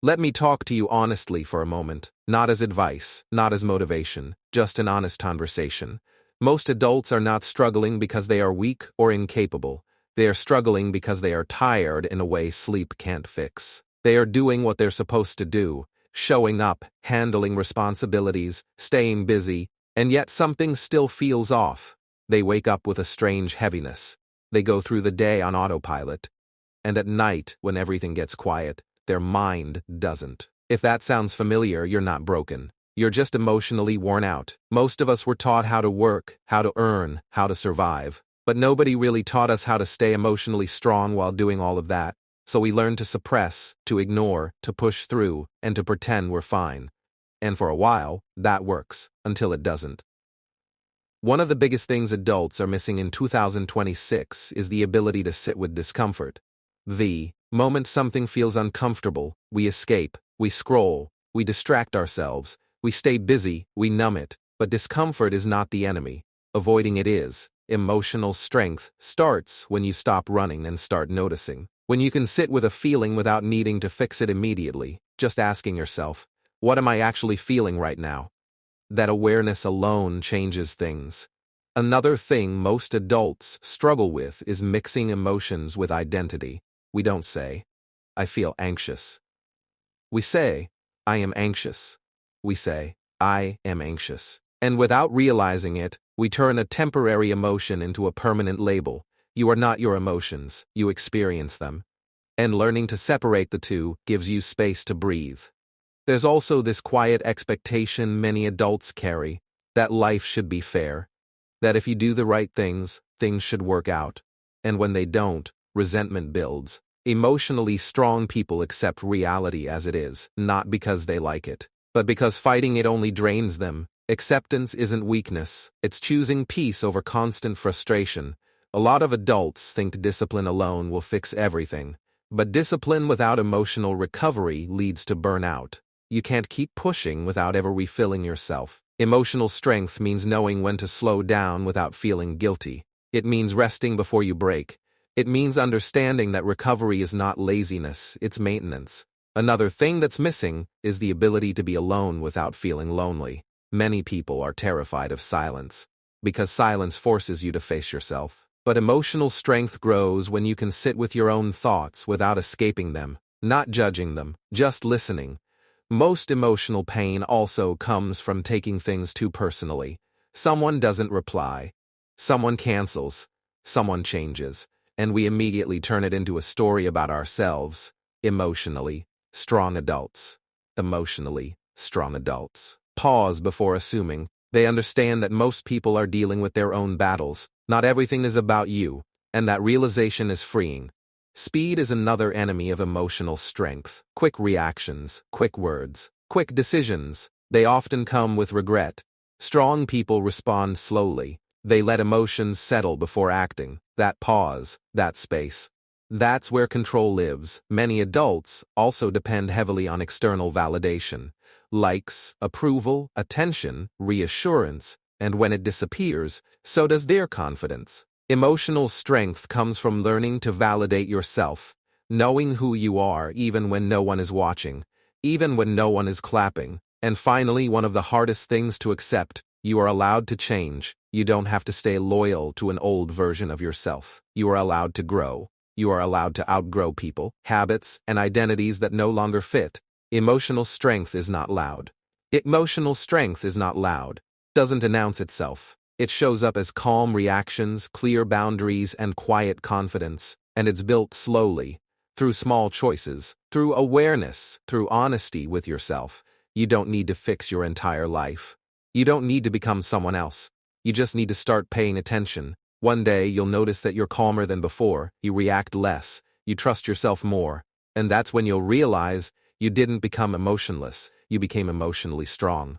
Let me talk to you honestly for a moment, not as advice, not as motivation, just an honest conversation. Most adults are not struggling because they are weak or incapable. They are struggling because they are tired in a way sleep can't fix. They are doing what they're supposed to do, showing up, handling responsibilities, staying busy, and yet something still feels off. They wake up with a strange heaviness. They go through the day on autopilot. And at night, when everything gets quiet, their mind doesn't. If that sounds familiar, you're not broken. You're just emotionally worn out. Most of us were taught how to work, how to earn, how to survive. But nobody really taught us how to stay emotionally strong while doing all of that. So we learned to suppress, to ignore, to push through, and to pretend we're fine. And for a while, that works, until it doesn't. One of the biggest things adults are missing in 2026 is the ability to sit with discomfort. The moment something feels uncomfortable, we escape, we scroll, we distract ourselves, we stay busy, we numb it. But discomfort is not the enemy. Avoiding it is. Emotional strength starts when you stop running and start noticing. When you can sit with a feeling without needing to fix it immediately, just asking yourself, what am I actually feeling right now? That awareness alone changes things. Another thing most adults struggle with is mixing emotions with identity. We don't say, I feel anxious. We say, I am anxious. We say, I am anxious. And without realizing it, we turn a temporary emotion into a permanent label. You are not your emotions, you experience them. And learning to separate the two gives you space to breathe. There's also this quiet expectation many adults carry, that life should be fair. That if you do the right things, things should work out. And when they don't, resentment builds. Emotionally strong people accept reality as it is, not because they like it, but because fighting it only drains them. Acceptance isn't weakness, it's choosing peace over constant frustration. A lot of adults think discipline alone will fix everything, but discipline without emotional recovery leads to burnout. You can't keep pushing without ever refilling yourself. Emotional strength means knowing when to slow down without feeling guilty. It means resting before you break. It means understanding that recovery is not laziness, it's maintenance. Another thing that's missing is the ability to be alone without feeling lonely. Many people are terrified of silence, because silence forces you to face yourself. But emotional strength grows when you can sit with your own thoughts without escaping them, not judging them, just listening. Most emotional pain also comes from taking things too personally. Someone doesn't reply. Someone cancels. Someone changes. And we immediately turn it into a story about ourselves. Emotionally strong adults. Emotionally strong adults pause before assuming. They understand that most people are dealing with their own battles. Not everything is about you, and that realization is freeing. Speed is another enemy of emotional strength. Quick reactions, quick words, quick decisions. They often come with regret. Strong people respond slowly. They let emotions settle before acting. That pause, that space. That's where control lives. Many adults also depend heavily on external validation. Likes, approval, attention, reassurance, and when it disappears, so does their confidence. Emotional strength comes from learning to validate yourself, knowing who you are even when no one is watching, even when no one is clapping. And finally, one of the hardest things to accept, you are allowed to change. You don't have to stay loyal to an old version of yourself. You are allowed to grow. You are allowed to outgrow people, habits, and identities that no longer fit. Emotional strength is not loud. Emotional strength is not loud. Doesn't announce itself. It shows up as calm reactions, clear boundaries, and quiet confidence, and it's built slowly, through small choices, through awareness, through honesty with yourself. You don't need to fix your entire life. You don't need to become someone else. You just need to start paying attention. One day you'll notice that you're calmer than before, you react less, you trust yourself more, and that's when you'll realize you didn't become emotionless, you became emotionally strong.